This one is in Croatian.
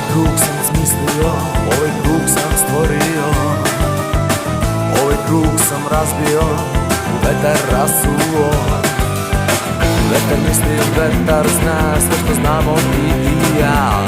Ovaj krug sam smislio, ovaj krug sam stvorio, ovaj krug sam razbio, vetar rasuo. Vetar misli, vetar zna sve što znamo ti i ja.